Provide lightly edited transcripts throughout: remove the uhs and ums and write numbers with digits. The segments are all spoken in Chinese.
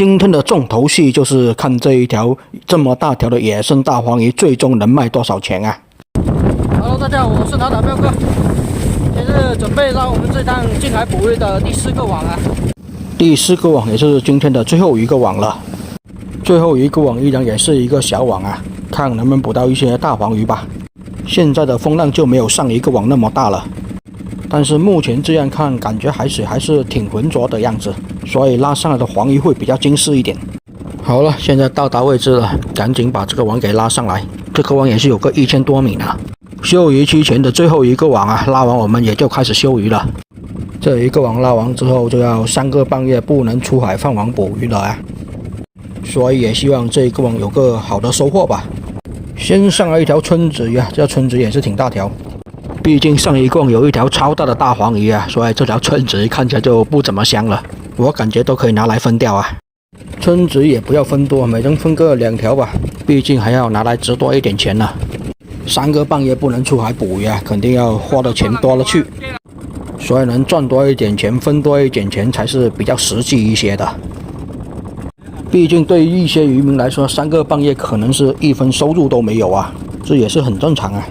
今天的重头戏就是看这一条这么大条的野生大黄鱼最终能卖多少钱啊 ！Hello， 大家好，我是打彪哥，现在准备让我们这趟近海捕鱼的第4个网啊。第4个网也是今天的最后一个网了，最后一个网依然也是一个小网啊，看能不能捕到一些大黄鱼吧。现在的风浪就没有上一个网那么大了。 但是目前这样看，感觉海水还是挺浑浊的样子，所以拉上来的黄鱼会比较精细一点。好了，现在到达位置了，赶紧把这个网给拉上来。这个网也是有个1000多米呢。休渔期前的最后一个网啊，拉完我们也就开始休渔了。这一个网拉完之后，就要3个半月不能出海放网捕鱼了啊。所以也希望这一个网有个好的收获吧。先上来一条春子鱼啊，这春子鱼也是挺大条。 毕竟上一个网有一条超大的大黄鱼啊，所以这条春子鱼看起来就不怎么香了。我感觉都可以拿来分掉啊。春子鱼也不要分多，每人分个2条吧，毕竟还要拿来值多一点钱呢。3个半月不能出海捕鱼啊，肯定要花的钱多了去。所以能赚多一点钱，分多一点钱才是比较实际一些的。毕竟对于一些渔民来说，3个半月可能是1分收入都没有啊，这也是很正常啊。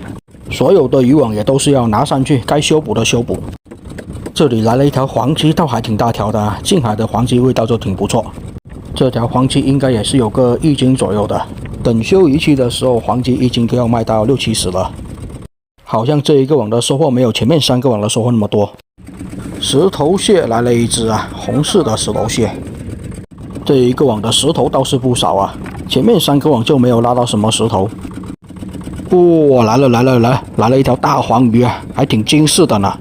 所有的渔网也都是要拿上去，该修补的修补。这里来了一条黄鳍，倒还挺大条的啊，近海的黄鳍味道就挺不错。这条黄鳍应该也是有个1斤左右的。等休渔期的时候，黄鳍1斤都要卖到60、70了。好像这一个网的收获没有前面3个网的收获那么多。石头蟹来了一只啊，红色的石头蟹。这一个网的石头倒是不少啊，前面3个网就没有拉到什么石头。 哇，来了一条大黄鱼啊，还挺精细的呢。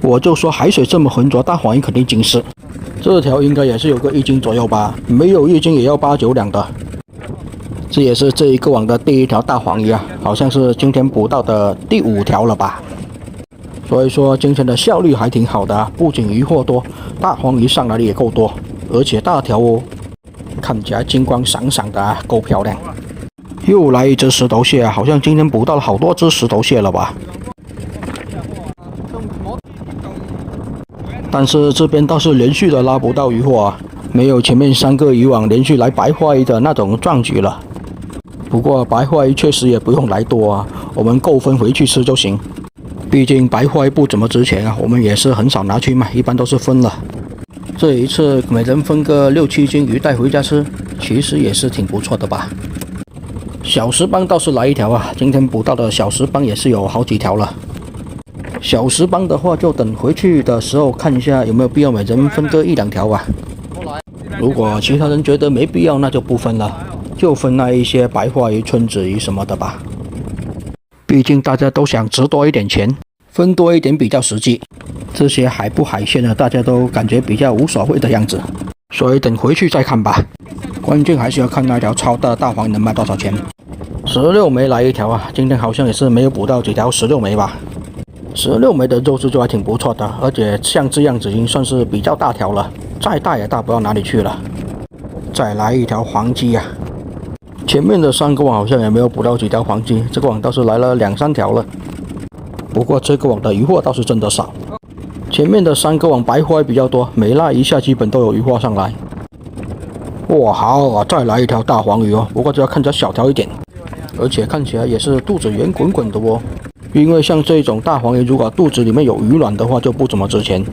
我就说海水这么浑浊，大黄鱼肯定精细。这条应该也是有个1斤左右吧，没有1斤也要8、9两的。这也是这一个网的第1条大黄鱼啊，好像是今天捕到的第5条了吧。所以说今天的效率还挺好的啊，不仅渔获多，大黄鱼上来的也够多，而且大条哦，看起来金光闪闪的啊，够漂亮。 又来一只石头蟹啊，好像今天捕到了好多只石头蟹了吧？但是这边倒是连续的拉不到渔获啊，没有前面3个渔网连续来白花鱼的那种壮举了。不过白花鱼确实也不用来多啊，我们够分回去吃就行。毕竟白花鱼不怎么值钱啊，我们也是很少拿去卖，一般都是分了。这一次每人分个6、7斤鱼带回家吃，其实也是挺不错的吧。 小石斑倒是来一条啊，今天捕到的小石斑也是有好几条了。小石斑的话，就等回去的时候看一下有没有必要每人分个1、2条吧。如果其他人觉得没必要，那就不分了，就分那一些白花鱼、春子鱼什么的吧。毕竟大家都想值多一点钱，分多一点比较实际。这些海不海鲜的，大家都感觉比较无所谓的样子，所以等回去再看吧。 关键还是要看那条超大的大黄鱼能卖多少钱。16枚来一条啊，今天好像也是没有捕到几条16枚吧。16枚的肉质就还挺不错的，而且像这样子已经算是比较大条了，再大也大不到哪里去了。再来一条黄鲫啊，前面的3个网好像也没有捕到几条黄鲫，这个网倒是来了2、3条了。不过这个网的渔获倒是真的少，前面的3个网白花比较多，每拉一下基本都有渔获上来。 哇，好啊，再来一条大黄鱼哦，不过这要看起来小条一点，而且看起来也是肚子圆滚滚的哦。因为像这种大黄鱼，如果肚子里面有鱼卵的话，就不怎么值钱。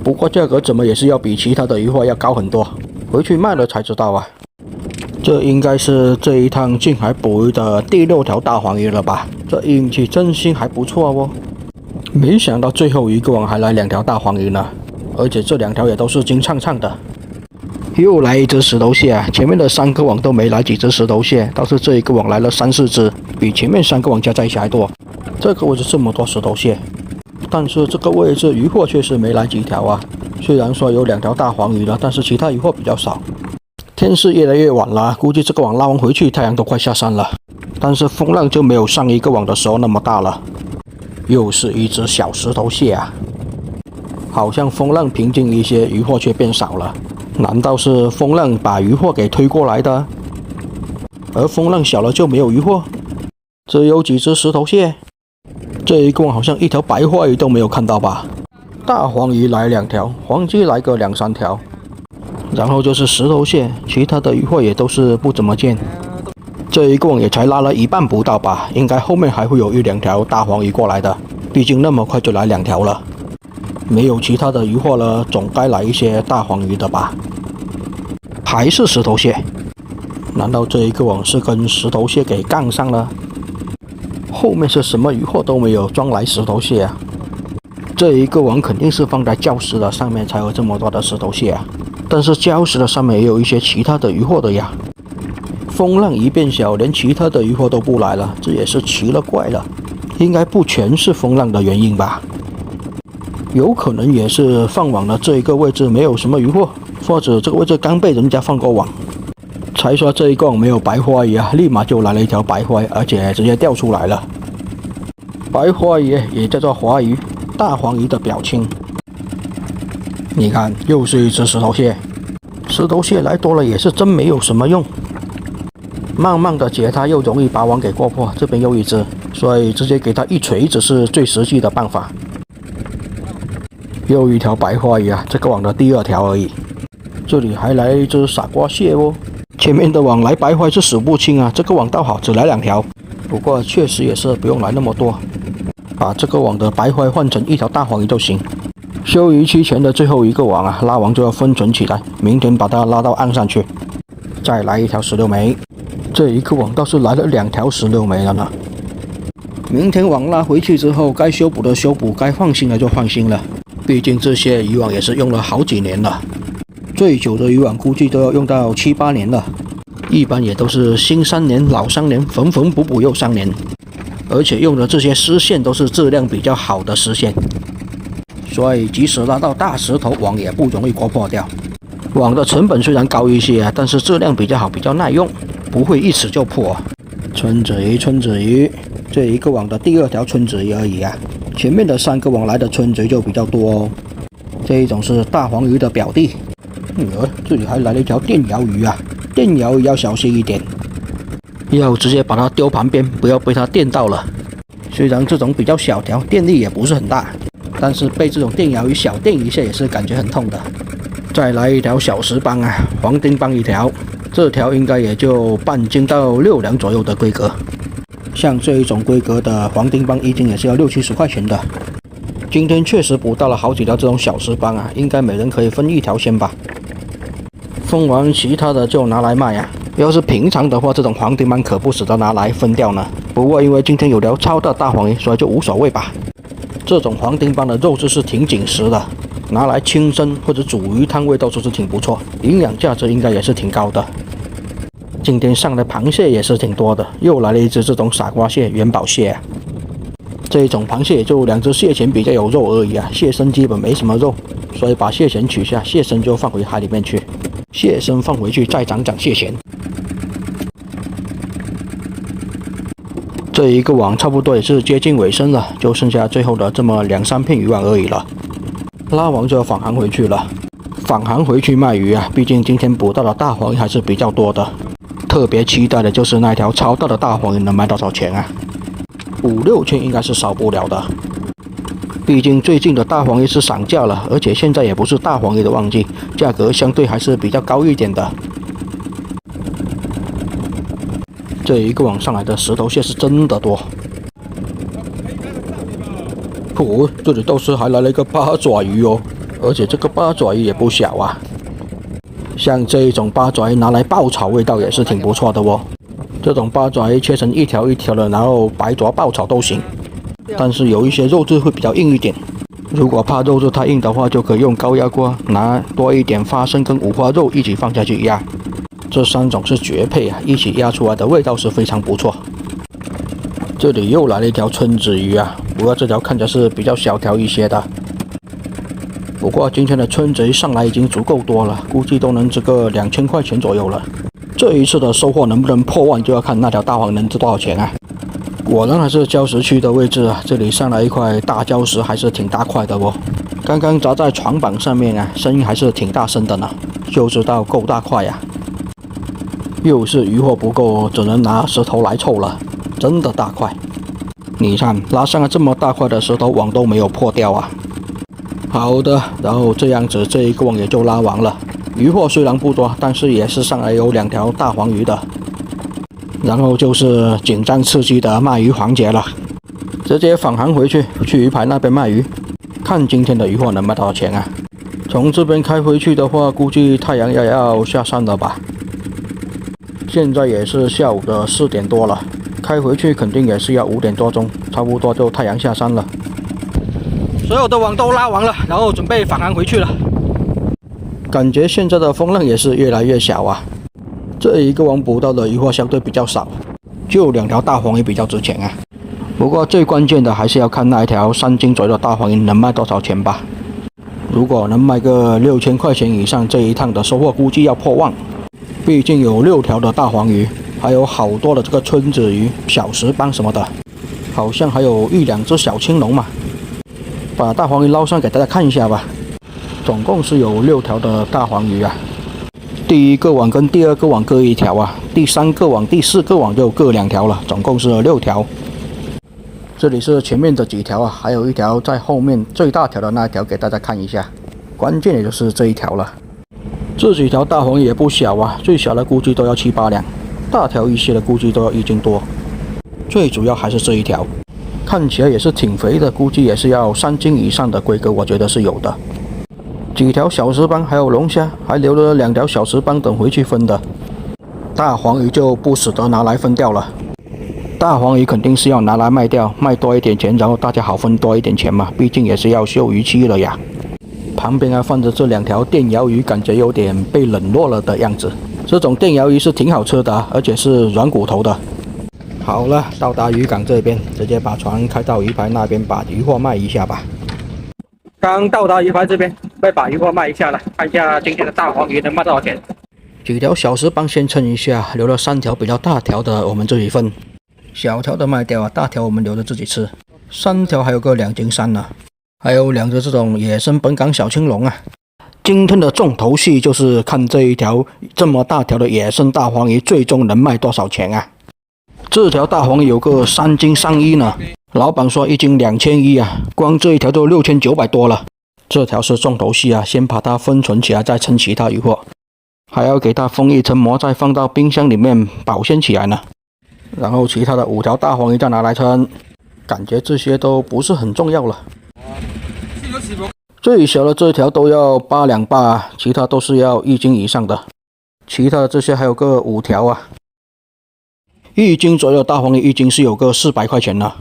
不过价格怎么也是要比其他的鱼货要高很多，回去卖了才知道啊。这应该是这一趟近海捕鱼的第6条大黄鱼了吧？这运气真心还不错哦。没想到最后一个网还来2条大黄鱼呢，而且这2条也都是金灿灿的。 又来一只石头蟹啊！前面的3个网都没来几只石头蟹，倒是这一个网来了3、4只，比前面3个网加在一起还多。这个位置这么多石头蟹，但是这个位置渔获确实没来几条啊。虽然说有2条大黄鱼了，但是其他渔获比较少。天是越来越晚了，估计这个网拉完回去，太阳都快下山了。但是风浪就没有上一个网的时候那么大了。又是一只小石头蟹啊！好像风浪平静一些，渔获却变少了。 难道是风浪把渔获给推过来的？而风浪小了就没有渔获？只有几只石头蟹？这一共好像1条白花鱼都没有看到吧？大黄鱼来2条，黄鲫来个2、3条。然后就是石头蟹，其他的鱼货也都是不怎么见。这一共也才拉了一半不到吧，应该后面还会有1、2条大黄鱼过来的，毕竟那么快就来2条了。没有其他的鱼货了，总该来一些大黄鱼的吧？还是石头蟹？难道这一个网是跟石头蟹给杠上了？后面是什么鱼货都没有，装来石头蟹啊？这一个网肯定是放在礁石的上面才有这么多的石头蟹啊，但是礁石的上面也有一些其他的鱼货的呀。风浪一变小，连其他的鱼货都不来了，这也是奇了怪了。应该不全是风浪的原因吧？有可能也是放网的这一个位置没有什么鱼货，或者这个位置刚被人家放过网，才说这一个网没有白花鱼啊，立马就来了一条白花鱼，而且直接掉出来了。白花鱼也叫做华鱼，大黄鱼的表亲。你看，又是一只石头蟹。石头蟹来多了也是真没有什么用，慢慢的解它又容易把网给过破。这边又一只，所以直接给它一锤子是最实际的办法。又一条白花鱼啊，这个网的第2条而已。这里还来一只傻瓜蟹哦。前面的网来白花是数不清啊，这个网倒好，只来2条。不过确实也是不用来那么多，把这个网的白花换成1条大黄鱼就行。休渔期前的最后一个网啊，拉网就要封存起来，明天把它拉到岸上去。再来1条16枚，这一个网倒是来了2条16枚了呢。明天网拉回去之后，该修补的修补，该换新的就换新了。毕竟这些渔网也是用了好几年了，最久的渔网估计都要用到7、8年了。一般也都是新3年老3年，缝缝补补又3年。而且用的这些丝线都是质量比较好的丝线，所以即使拉到大石头，网也不容易刮破掉。网的成本虽然高一些，但是质量比较好，比较耐用，不会一次就破。春子鱼，春子鱼，这一个网的第2条春子鱼而已啊。前面的3个网来的春子鱼就比较多哦。这一种是大黄鱼的表弟。这里还来了一条电鳐鱼啊，电鳐鱼要小心一点，要直接把它丢旁边，不要被它电到了。虽然这种比较小条，电力也不是很大，但是被这种电鳐鱼小电一下也是感觉很痛的。再来一条小石斑啊，黄丁斑1条，这条应该也就半斤到6两左右的规格。像这一种规格的黄丁斑1斤也是要60、70块钱的。今天确实捕到了好几条这种小石斑啊，应该每人可以分1条先吧。分完其他的就拿来卖啊。要是平常的话，这种黄丁斑可不舍得拿来分掉呢。不过因为今天有条超大大黄鱼，所以就无所谓吧。这种黄丁斑的肉质是挺紧实的，拿来清蒸或者煮鱼汤味道就是挺不错，营养价值应该也是挺高的。今天上的螃蟹也是挺多的，又来了一只这种傻瓜蟹、元宝蟹啊。这一种螃蟹也就2只蟹钳比较有肉而已啊，蟹身基本没什么肉，所以把蟹钳取下，蟹身就放回海里面去，蟹身放回去再长蟹钳。这一个网差不多也是接近尾声了，就剩下最后的这么2、3片渔网而已了。拉网就要返航回去了，返航回去卖鱼啊，毕竟今天捕到的大黄鱼还是比较多的。特别期待的就是那条超大的大黄鱼能卖多少钱啊？5、6千应该是少不了的。毕竟最近的大黄鱼是涨价了，而且现在也不是大黄鱼的旺季，价格相对还是比较高一点的。这一个网上来的石头蟹是真的多。这里倒是还来了一个八爪鱼哦，而且这个八爪鱼也不小啊。像这一种八爪鱼拿来爆炒，味道也是挺不错的哦。这种八爪鱼切成1条1条的，然后白灼爆炒都行。但是有一些肉质会比较硬一点，如果怕肉质太硬的话，就可以用高压锅拿多一点花生跟五花肉一起放下去压。这3种是绝配啊，一起压出来的味道是非常不错。这里又来了一条春子鱼啊，不过这条看起来是比较小条一些的。不过今天的春子鱼上来已经足够多了，估计都能值个2000块钱左右了。这一次的收获能不能破万，就要看那条大黄能值多少钱啊！果然还是礁石区的位置啊，这里上来一块大礁石还是挺大块的哦。刚刚砸在床板上面啊，声音还是挺大声的呢，就知道够大块呀。又是渔获不够，只能拿石头来凑了，真的大块。你看拉上了这么大块的石头，网都没有破掉啊。好的，然后这样子这一个网也就拉完了。渔获虽然不多，但是也是上来有2条大黄鱼的。然后就是紧张刺激的卖鱼环节了，直接返航回去鱼排那边卖鱼，看今天的渔获能卖多少钱啊！从这边开回去的话，估计太阳也要下山了吧。现在也是下午的4点多了，开回去肯定也是要5点多钟，差不多就太阳下山了。所有的网都拉完了，然后准备返航回去了。感觉现在的风浪也是越来越小啊。这一个网捕到的渔获相对比较少，就2条大黄鱼比较值钱啊。不过最关键的还是要看那一条3斤左右的大黄鱼能卖多少钱吧。如果能卖个6000块钱以上，这一趟的收获估计要破万。毕竟有6条的大黄鱼，还有好多的这个春子鱼、小石斑什么的，好像还有1、2只小青龙嘛。把大黄鱼捞上给大家看一下吧。总共是有6条的大黄鱼啊。第1个网跟第2个网各1条啊，第3个网、第4个网就各2条了，总共是6条。这里是前面的几条啊，还有1条在后面最大条的那一条给大家看一下。关键也就是这一条了。这几条大黄鱼也不小啊，最小的估计都要7、8两，大条一些的估计都要1斤多。最主要还是这一条，看起来也是挺肥的，估计也是要3斤以上的规格，我觉得是有的。几条小石斑还有龙虾，还留了2条小石斑等回去分的。大黄鱼就不舍得拿来分掉了，大黄鱼肯定是要拿来卖掉，卖多一点钱，然后大家好分多一点钱嘛，毕竟也是要休渔期了呀。旁边还放着这2条电鳐鱼，感觉有点被冷落了的样子。这种电鳐鱼是挺好吃的，而且是软骨头的。好了，到达渔港这边，直接把船开到鱼排那边，把渔获卖一下吧。刚到达鱼排这边，再把鱼货卖一下了，看一下今天的大黄鱼能卖多少钱。几条小石斑先称一下，留了3条比较大条的，我们自己分。小条的卖掉啊，大条我们留着自己吃。3条还有个2斤3呢，还有2只这种野生本港小青龙啊。今天的重头戏就是看这一条这么大条的野生大黄鱼最终能卖多少钱啊！这条大黄鱼有个3斤3呢。老板说1斤2100啊，光这一条就6900多了。这条是重头戏啊，先把它封存起来，再称其他渔获，还要给它封一层膜，再放到冰箱里面保鲜起来呢。然后其他的5条大黄鱼再拿来称，感觉这些都不是很重要了。最小的这条都要8两8，其他都是要1斤以上的。其他的这些还有个5条啊，1斤左右的大黄鱼1斤是有个400块钱呢。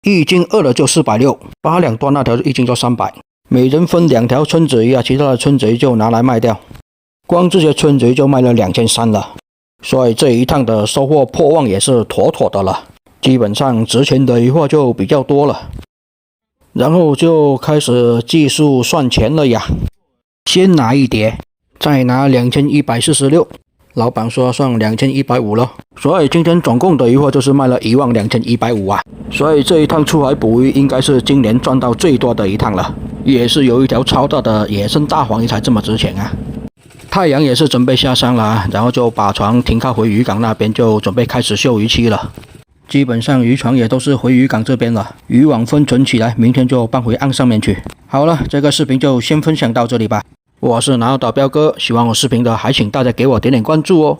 1斤2的就460，8两多那条1斤就300。每人分2条春子鱼啊，其他的春子鱼就拿来卖掉。光这些春子鱼就卖了2300了，所以这一趟的收获破万也是妥妥的了。基本上值钱的渔获就比较多了，然后就开始计数算钱了呀。先拿1碟，再拿2146。老板说算2150了，所以今天总共的渔获就是卖了12150啊。所以这一趟出海捕鱼应该是今年赚到最多的一趟了，也是有1条超大的野生大黄鱼才这么值钱啊。太阳也是准备下山了啊，然后就把船停靠回渔港那边，就准备开始休渔期了。基本上渔船也都是回渔港这边了，渔网封存起来，明天就搬回岸上面去。好了，这个视频就先分享到这里吧。我是南澳岛彪哥，喜欢我视频的还请大家给我点点关注哦。